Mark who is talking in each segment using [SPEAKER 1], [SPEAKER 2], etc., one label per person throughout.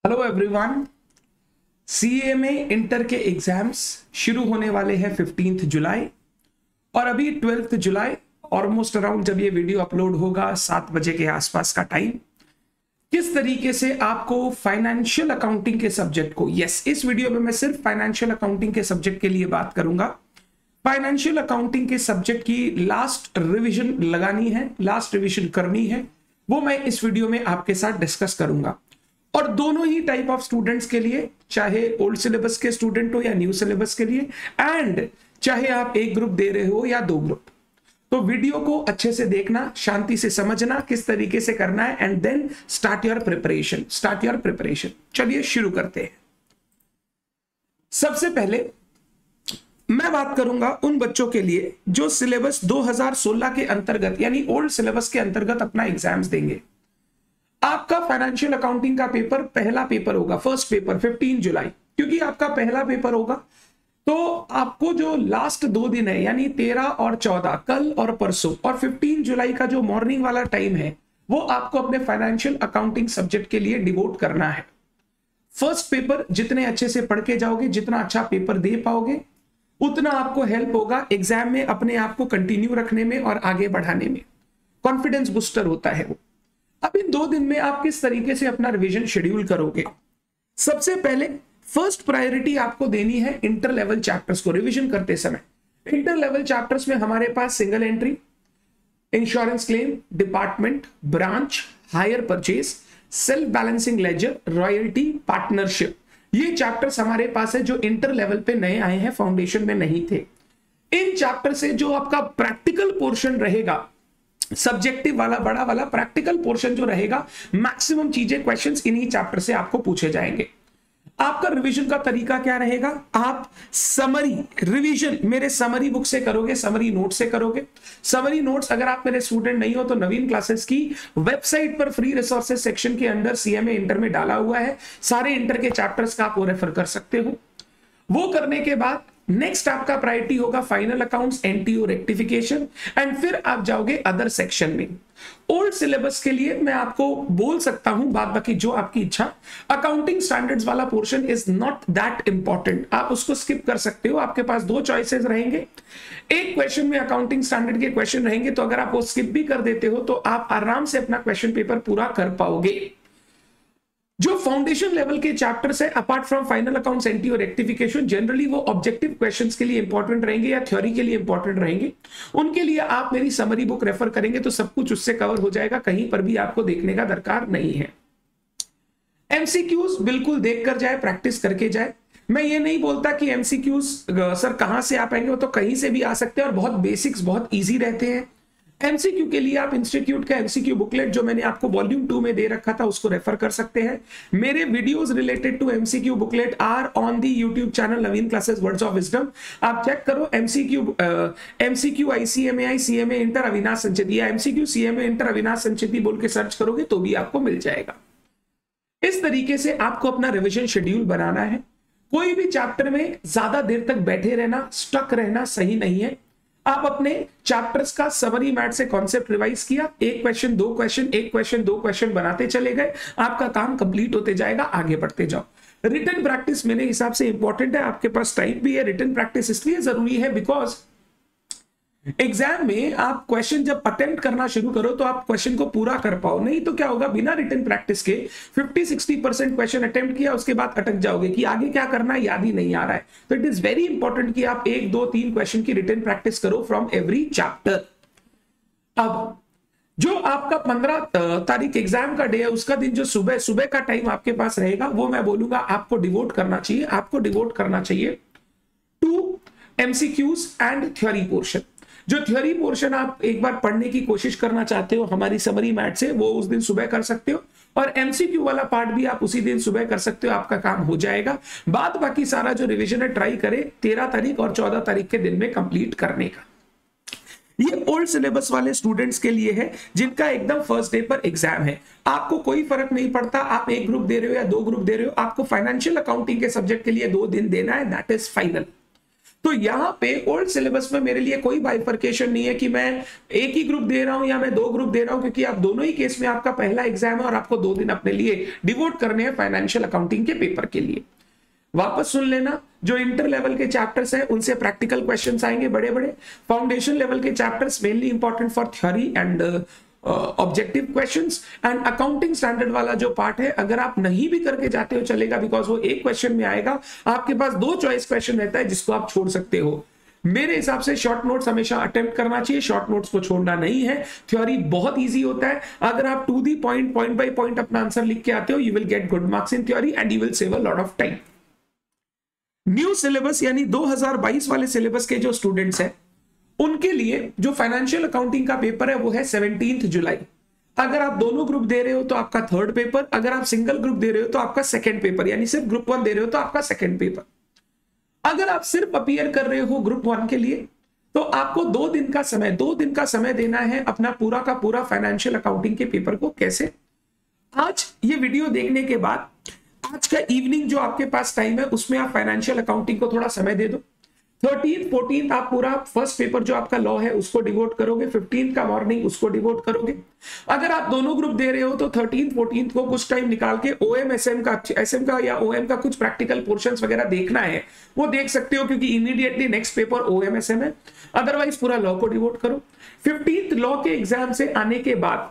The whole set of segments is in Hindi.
[SPEAKER 1] Hello everyone. सीएमए इंटर के एग्जाम्स शुरू होने वाले हैं 15 जुलाई और अभी 12 जुलाई ऑलमोस्ट अराउंड जब ये वीडियो अपलोड होगा 7 बजे के आसपास का टाइम। किस तरीके से आपको फाइनेंशियल अकाउंटिंग के सब्जेक्ट को, इस वीडियो में मैं सिर्फ फाइनेंशियल अकाउंटिंग के सब्जेक्ट के लिए बात करूंगा। फाइनेंशियल अकाउंटिंग के सब्जेक्ट की लास्ट रिवीजन लगानी है, लास्ट रिवीजन करनी है, वो मैं इस वीडियो में आपके साथ डिस्कस करूंगा। और दोनों ही टाइप ऑफ स्टूडेंट्स के लिए, चाहे ओल्ड सिलेबस के स्टूडेंट हो या न्यू सिलेबस के लिए, एंड चाहे आप एक ग्रुप दे रहे हो या दो ग्रुप, तो वीडियो को अच्छे से देखना, शांति से समझना किस तरीके से करना है, and then start your preparation. चलिए शुरू करते हैं। सबसे पहले मैं बात करूंगा उन बच्चों के लिए जो सिलेबस 2016 के अंतर्गत यानी ओल्ड सिलेबस के अंतर्गत अपना एग्जाम्स देंगे। आपका फाइनेंशियल अकाउंटिंग का पेपर, पहला पेपर होगा, फर्स्ट पेपर 15 जुलाई। क्योंकि आपका पहला पेपर होगा तो आपको जो लास्ट 2 दिन है यानी 13 और 14, कल और परसों, और 15 जुलाई का जो मॉर्निंग वाला टाइम है वो आपको अपने फाइनेंशियल अकाउंटिंग सब्जेक्ट के लिए डिवोट करना है। फर्स्ट पेपर जितने अच्छे से पढ़ के जाओगे, जितना अच्छा पेपर दे पाओगे, उतना आपको हेल्प होगा एग्जाम में अपने आप को कंटिन्यू रखने में और आगे बढ़ाने में। कॉन्फिडेंस बूस्टर होता है वो। अब इन 2 दिन में आप किस तरीके से अपना रिवीजन शेड्यूल करोगे? सबसे पहले फर्स्ट प्रायोरिटी आपको देनी है इंटर लेवल चैप्टर्स को रिवीजन करते समय। इंटर लेवल चैप्टर्स में हमारे पास single entry, insurance claim, department, branch, hire purchase, self balancing ledger, royalty, partnership, ये चैप्टर्स हमारे पास है जो इंटर लेवल पे नए आए हैं, फाउंडेशन में नहीं थे। इन चैप्टर से जो आपका प्रैक्टिकल पोर्शन रहेगा, सब्जेक्टिव वाला बड़ा वाला प्रैक्टिकल पोर्शन जो रहेगा, मैक्सिमम चीजें, क्वेश्चंस इन्हीं चैप्टर से आपको पूछे जाएंगे। आपका रिवीजन का तरीका क्या रहेगा? आप समरी रिवीजन मेरे समरी बुक से करोगे, समरी नोट से करोगे। समरी नोट्स अगर आप मेरे स्टूडेंट नहीं हो तो नवीन क्लासेस की वेबसाइट पर फ्री रिसोर्सेज सेक्शन के अंदर सीएमए इंटर में डाला हुआ है। सारे इंटर के चैप्टर्स का आप वो रेफर कर सकते हो। वो करने के बाद नेक्स्ट आपका प्रायोरिटी होगा final accounts, NTO rectification, and फिर आप जाओगे अदर सेक्शन में। ओल्ड सिलेबस के लिए मैं आपको बोल सकता हूं, बाद बाकी जो आपकी इच्छा। अकाउंटिंग स्टैंडर्ड्स वाला portion is not that important, आप उसको स्किप कर सकते हो। आपके पास 2 चॉइसेस रहेंगे, एक क्वेश्चन में अकाउंटिंग स्टैंडर्ड के क्वेश्चन रहेंगे, तो अगर आप वो स्किप भी कर देते हो तो आप आराम से अपना क्वेश्चन पेपर पूरा कर पाओगे। जो फाउंडेशन लेवल के चैप्टर्स है, apart from final accounts, NTO rectification, generally वो ऑब्जेक्टिव क्वेश्चंस के लिए इंपॉर्टेंट रहेंगे या थ्योरी के लिए इंपॉर्टेंट रहेंगे। उनके लिए आप मेरी समरी बुक रेफर करेंगे तो सब कुछ उससे कवर हो जाएगा, कहीं पर भी आपको देखने का दरकार नहीं है। एमसीक्यूज बिल्कुल देख कर जाए, प्रैक्टिस करके जाए। मैं ये नहीं बोलता कि एमसीक्यूज सर कहां से आ पाएंगे, वो तो कहीं से भी आ सकते हैं और बहुत बेसिक्स, बहुत ईजी रहते हैं। एमसीक्यू के लिए आप इंस्टीट्यूट का एमसीक्यू बुकलेट जो मैंने आपको वॉल्यूम 2 में दे रखा था उसको रेफर कर सकते हैं। मेरे videos related to MCQ booklet are on the YouTube channel Naveen classes words of wisdom. आप चेक करो MCQ ICMA CMA inter Avinash Sancheti या MCQ CMA inter Avinash Sancheti बोल के सर्च करोगे तो भी आपको मिल जाएगा। इस तरीके से आपको अपना रिविजन शेड्यूल बनाना है। कोई भी चैप्टर में ज्यादा देर तक बैठे रहना, स्टक रहना सही नहीं है। आप अपने चैप्टर्स का समरी मैट से कॉन्सेप्ट रिवाइज किया, 1 क्वेश्चन 2 क्वेश्चन 1 क्वेश्चन 2 क्वेश्चन बनाते चले गए, आपका काम कंप्लीट होते जाएगा, आगे बढ़ते जाओ। रिटन प्रैक्टिस मेरे हिसाब से इंपॉर्टेंट है, आपके पास टाइम भी है। रिटन प्रैक्टिस इसलिए जरूरी है बिकॉज एग्जाम में आप क्वेश्चन जब अटेम्प्ट करना शुरू करो तो आप क्वेश्चन को पूरा कर पाओ। नहीं तो क्या होगा, बिना रिटन प्रैक्टिस के 50-60% क्वेश्चन अटेम्प्ट किया, उसके बाद अटक जाओगे कि आगे क्या करना है, याद ही नहीं आ रहा है। तो इट इज वेरी इंपॉर्टेंट कि आप 1 2 3 क्वेश्चन की रिटन प्रैक्टिस करो फ्रॉम एवरी चैप्टर। अब जो आपका 15 तारीख एग्जाम का डे है, उसका दिन जो सुबह का टाइम आपके पास रहेगा, वो मैं बोलूंगा आपको डिवोट करना चाहिए। आपको डिवोट करना चाहिए to MCQs and theory portion. जो थ्योरी पोर्शन आप एक बार पढ़ने की कोशिश करना चाहते हो हमारी समरी मैट से, वो उस दिन सुबह कर सकते हो, और एमसीक्यू वाला पार्ट भी आप उसी दिन सुबह कर सकते हो, आपका काम हो जाएगा। बाद बाकी सारा जो रिवीजन है ट्राई करें 13 तारीख और 14 तारीख के दिन में कंप्लीट करने का। ये ओल्ड सिलेबस वाले स्टूडेंट्स के लिए है जिनका एकदम फर्स्ट डे पर एग्जाम है। आपको कोई फर्क नहीं पड़ता आप 1 ग्रुप दे रहे हो या 2 ग्रुप दे रहे हो, आपको फाइनेंशियल अकाउंटिंग के सब्जेक्ट के लिए 2 दिन देना है, दैट इज फाइनल। तो यहाँ पे ओल्ड सिलेबस में मेरे लिए कोई बाइफर्केशन नहीं है कि मैं एक ही ग्रुप दे रहा हूं या मैं दो ग्रुप दे रहा हूं, क्योंकि आप दोनों ही केस में आपका पहला एग्जाम है और आपको 2 दिन अपने लिए डिवोट करने हैं फाइनेंशियल अकाउंटिंग के पेपर के लिए। वापस सुन लेना, जो इंटर लेवल के चैप्टर्स हैं उनसे प्रैक्टिकल क्वेश्चंस आएंगे बड़े बड़े। फाउंडेशन लेवल के chapters mainly important for theory and objective questions, and accounting standard वाला जो पार्ट है अगर आप नहीं भी करके जाते हो चलेगा, बिकॉज वो एक क्वेश्चन में आएगा, आपके पास 2 चॉइस क्वेश्चन रहता है जिसको आप छोड़ सकते हो। मेरे हिसाब से शॉर्ट नोट्स हमेशा अटेम्प्ट करना चाहिए, शॉर्ट नोट्स को छोड़ना नहीं है। थ्योरी बहुत इजी होता है, अगर आप to the point by point अपना आंसर लिख के आते हो, you will get good marks in theory and you will save a lot of time. New syllabus यानी 2022 वाले सिलेबस के जो स्टूडेंट्स हैं उनके लिए जो फाइनेंशियल अकाउंटिंग का पेपर है वो है 17 जुलाई। अगर आप दोनों ग्रुप दे रहे हो तो आपका 3rd पेपर, अगर आप सिंगल ग्रुप दे रहे हो तो आपका 2nd पेपर, यानी सिर्फ ग्रुप 1 दे रहे हो तो आपका 2nd पेपर। अगर आप सिर्फ अपीयर कर रहे हो ग्रुप 1 के लिए तो आपको 2 दिन का समय देना है अपना पूरा का पूरा फाइनेंशियल अकाउंटिंग के पेपर को। कैसे? आज ये वीडियो देखने के बाद आज का इवनिंग जो आपके पास टाइम है उसमें आप फाइनेंशियल अकाउंटिंग को थोड़ा समय दे दो। 13th 14th आप पूरा फर्स्ट पेपर जो आपका लॉ है उसको डिवोट करोगे, 15th का मॉर्निंग उसको डिवोट करोगे। अगर आप दोनों ग्रुप दे रहे हो तो 13th 14th को कुछ टाइम निकाल के ओएम एसएम का या ओएम का कुछ प्रैक्टिकल पोर्शंस वगैरह देखना है वो देख सकते हो, क्योंकि immediately next paper OM SM है। अदरवाइज पूरा लॉ को डिवोट करो। 15th लॉ के एग्जाम से आने के बाद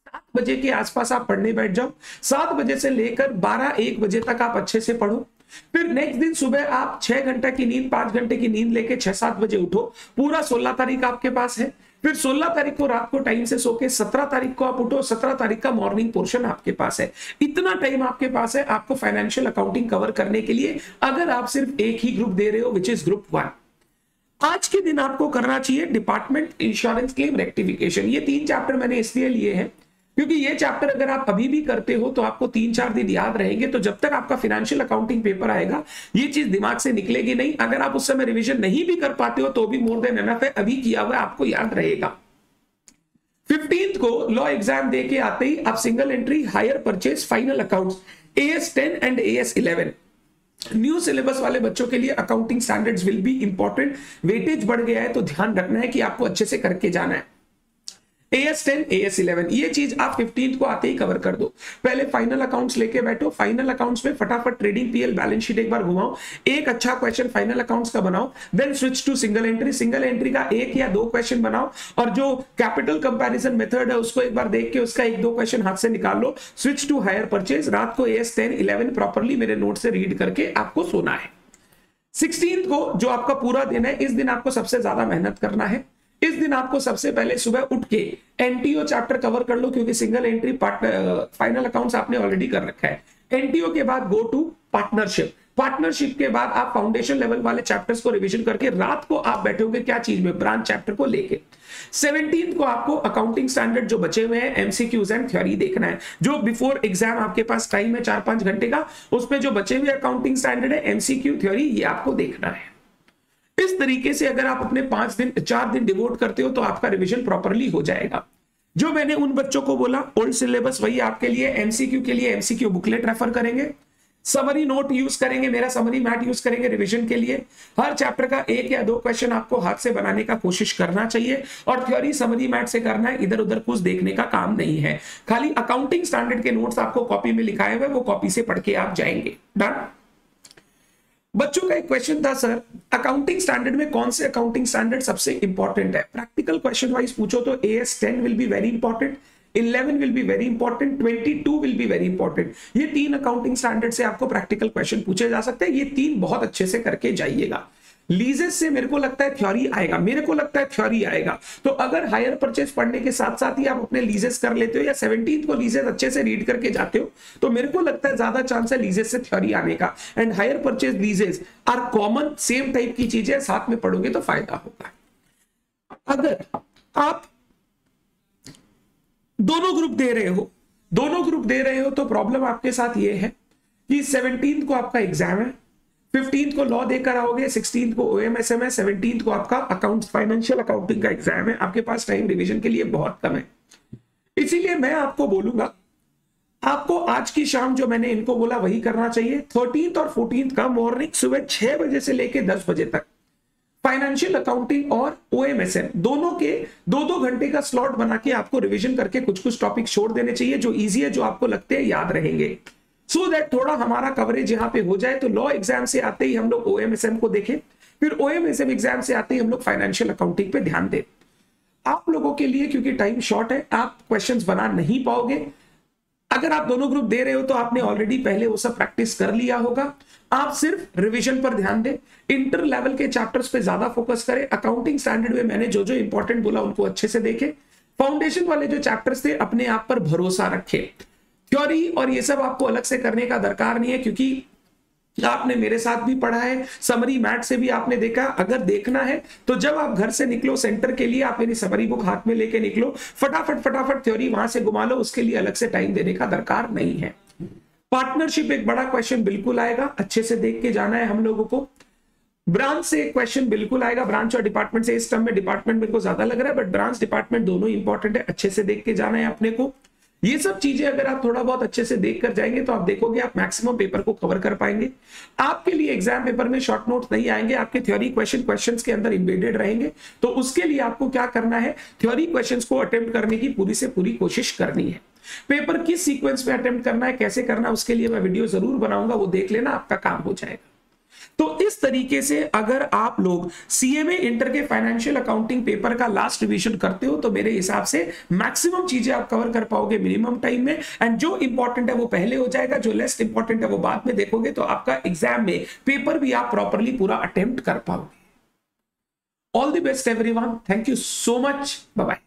[SPEAKER 1] 7 बजे के आसपास आप पढ़ने बैठ जाओ। 7 बजे से लेकर 12-1 बजे तक आप अच्छे से पढ़ो। फिर नेक्स्ट दिन सुबह आप 6 घंटे की नींद 5 घंटे की नींद लेके 6-7 बजे उठो। पूरा 16 तारीख आपके पास है। फिर 16 तारीख को रात को टाइम से सो के 17 तारीख को आप उठो। 17 तारीख का मॉर्निंग पोर्शन आपके पास है। इतना टाइम आपके पास है आपको फाइनेंशियल अकाउंटिंग कवर करने के लिए, अगर आप सिर्फ एक ही ग्रुप दे रहे हो विच इज ग्रुप 1। आज के दिन आपको करना चाहिए डिपार्टमेंट इंश्योरेंस क्लेम रेक्टिफिकेशन। ये 3 चैप्टर मैंने इसलिए लिए हैं क्योंकि ये चैप्टर अगर आप अभी भी करते हो तो आपको 3-4 दिन याद रहेंगे। तो जब तक आपका फाइनेंशियल अकाउंटिंग पेपर आएगा ये चीज दिमाग से निकलेगी नहीं। अगर आप उस समय रिवीजन नहीं भी कर पाते हो तो भी मोर देन एनफ है, अभी किया हुआ आपको याद रहेगा। 15th को लॉ एग्जाम दे के आते ही आप single entry, hire purchase, final accounts, AS10 and AS11 new syllabus वाले बच्चों के लिए accounting standards will be important. Weightage बढ़ गया है तो ध्यान रखना है कि आपको अच्छे से करके जाना है। AS10 AS11 ये चीज आप 15th को आते ही कवर कर दो। पहले फाइनल अकाउंट्स लेके बैठो। फाइनल अकाउंट्स में फटाफट ट्रेडिंग पीएल बैलेंस शीट एक बार घुमाओ, एक अच्छा क्वेश्चन फाइनल अकाउंट्स का बनाओ। Then switch to single entry. Single entry का 1 या 2 क्वेश्चन बनाओ और जो कैपिटल कंपैरिजन मेथड है उसको एक बार देख के उसका 1-2 क्वेश्चन हाथ से निकाल लो। Switch to hire purchase. रात को AS10 11 प्रॉपर्ली मेरे नोट से रीड करके आपको सोना है। 16th को जो आपका पूरा दिन है, इस दिन आपको सबसे ज्यादा मेहनत करना है। इस दिन आपको सबसे पहले सुबह उठ के एनटीओ चैप्टर कवर कर लो, क्योंकि सिंगल एंट्री फाइनल अकाउंट्स आपने ऑलरेडी कर रखा है। एनटीओ के बाद गो टू पार्टनरशिप। पार्टनरशिप के बाद आप फाउंडेशन लेवल वाले चैप्टर्स को रिवीजन करके रात को आप बैठोगे क्या चीज में, ब्रांच चैप्टर को लेके। 17th को आपको अकाउंटिंग स्टैंडर्ड जो बचे हुए हैं एमसीक्यूज एंड थ्योरी देखना है। जो बिफोर एग्जाम आपके पास टाइम है 4-5 घंटे का, उसमें जो बचे हुए अकाउंटिंग स्टैंडर्ड है एमसीक्यू थ्योरी ये आपको देखना है। इस तरीके से अगर आप अपने 4 दिन डिवोट करते हो तो आपका रिवीजन प्रॉपर्ली हो जाएगा। जो मैंने उन बच्चों को बोला ओल्ड सिलेबस वही आपके लिए। एमसीक्यू के लिए एमसीक्यू बुकलेट रेफर करेंगे, समरी नोट यूज करेंगे, मेरा समरी मैट यूज करेंगे रिवीजन के लिए। हर चैप्टर का 1 या 2 क्वेश्चन आपको हाथ से बनाने का कोशिश करना चाहिए और थ्योरी समरी मैट से करना है। इधर उधर कुछ देखने का काम नहीं है। खाली अकाउंटिंग स्टैंडर्ड के नोट्स आपको कॉपी में लिखाए हुए वो कॉपी से पढ़ के आप जाएंगे। डन। बच्चों का एक क्वेश्चन था, सर अकाउंटिंग स्टैंडर्ड में कौन से अकाउंटिंग स्टैंडर्ड सबसे इंपॉर्टेंट है? प्रैक्टिकल क्वेश्चन वाइज पूछो तो AS10 will be very important, 11 will be very important, 22 will be very important. ये 3 अकाउंटिंग स्टैंडर्ड से आपको प्रैक्टिकल क्वेश्चन पूछे जा सकते हैं। ये 3 बहुत अच्छे से करके जाइएगा। लीजेस से मेरे को लगता है थ्योरी आएगा, तो अगर हायर परचेज पढ़ने के साथ साथ ही आप अपने लीजेस कर लेते हो या 17th को लीजेस अच्छे से रीड करके जाते हो तो मेरे को लगता है ज्यादा चांस है लीजेस से थ्योरी आने का। And hire purchase leases are common, same type की चीजें साथ में पढ़ोगे तो फायदा होगा। अगर आप दोनों ग्रुप दे रहे हो तो प्रॉब्लम आपके साथ ये है कि 17th को आपका एग्जाम है, 15th को लॉ देकर आओगे, 16th को OMSM है, 17th को आपका अकाउंट्स फाइनेंशियल अकाउंटिंग का एग्जाम है। आपके पास टाइम रिवीजन के लिए बहुत कम है। इसीलिए मैं आपको बोलूंगा आपको आज की शाम जो मैंने इनको बोला वही करना चाहिए। 13th और 14th का मॉर्निंग सुबह 6 बजे से लेकर 10 बजे तक फाइनेंशियल अकाउंटिंग और ओएमएसएम दोनों के 2-2 घंटे का स्लॉट बना के आपको रिवीजन करके कुछ कुछ टॉपिक छोड़ देने चाहिए जो इजी है, जो आपको लगते हैं याद रहेंगे, सो दैट थोड़ा हमारा कवरेज यहां पे हो जाए। तो लॉ एग्जाम से आते ही हम लोग ओएमएसएम को देखें, फिर ओएमएसएम एग्जाम से आते ही हम लोग फाइनेंशियल अकाउंटिंग पे ध्यान दें। आप लोगों के लिए क्योंकि टाइम शॉर्ट है, आप क्वेश्चंस बना नहीं पाओगे। अगर आप दोनों ग्रुप दे रहे हो तो आपने ऑलरेडी पहले वो सब प्रैक्टिस कर लिया होगा। आप सिर्फ रिवीजन पर ध्यान दें, इंटर लेवल के चैप्टर्स पे ज्यादा फोकस करें। अकाउंटिंग स्टैंडर्ड में मैंने जो जो इंपॉर्टेंट बोला उनको अच्छे से देखें। फाउंडेशन वाले जो चैप्टर्स थे अपने आप पर भरोसा रखें। थ्योरी और ये सब आपको अलग से करने का दरकार नहीं है, क्योंकि आपने मेरे साथ भी पढ़ा है, समरी मैट से भी आपने देखा। अगर देखना है तो जब आप घर से निकलो सेंटर के लिए, आप मेरी समरी बुक हाथ में लेके निकलो, फटाफट थ्योरी वहां से घुमा लो, उसके लिए अलग से टाइम देने का दरकार नहीं है। पार्टनरशिप एक बड़ा क्वेश्चन बिल्कुल आएगा, अच्छे से देख के जाना है हम लोगों को। ब्रांच से एक क्वेश्चन बिल्कुल आएगा, ब्रांच और डिपार्टमेंट से। इस टर्म में डिपार्टमेंट मेरे को ज्यादा लग रहा है, बट ब्रांच डिपार्टमेंट दोनों इंपॉर्टेंट है, अच्छे से देख के जाना है अपने को। ये सब चीजें अगर आप थोड़ा बहुत अच्छे से देख कर जाएंगे तो आप देखोगे आप मैक्सिमम पेपर को कवर कर पाएंगे। आपके लिए एग्जाम पेपर में शॉर्ट नोट्स नहीं आएंगे, आपके थ्योरी क्वेश्चंस के अंदर एम्बेडेड रहेंगे। तो उसके लिए आपको क्या करना है, थ्योरी क्वेश्चंस को अटेम्प्ट करने की पूरी से पूरी कोशिश करनी है। पेपर किस सीक्वेंस में अटेम्प्ट करना है, कैसे करना है, उसके लिए मैं वीडियो जरूर बनाऊंगा, वो देख लेना, आपका काम हो जाएगा। तो इस तरीके से अगर आप लोग सीएमए इंटर के फाइनेंशियल अकाउंटिंग पेपर का लास्ट रिवीजन करते हो तो मेरे हिसाब से मैक्सिमम चीजें आप कवर कर पाओगे मिनिमम टाइम में। एंड जो इंपॉर्टेंट है वो पहले हो जाएगा, जो लेस इंपॉर्टेंट है वो बाद में देखोगे, तो आपका एग्जाम में पेपर भी आप प्रॉपरली पूरा अटेम्प्ट कर पाओगे। All the best everyone, thank you so much, bye bye.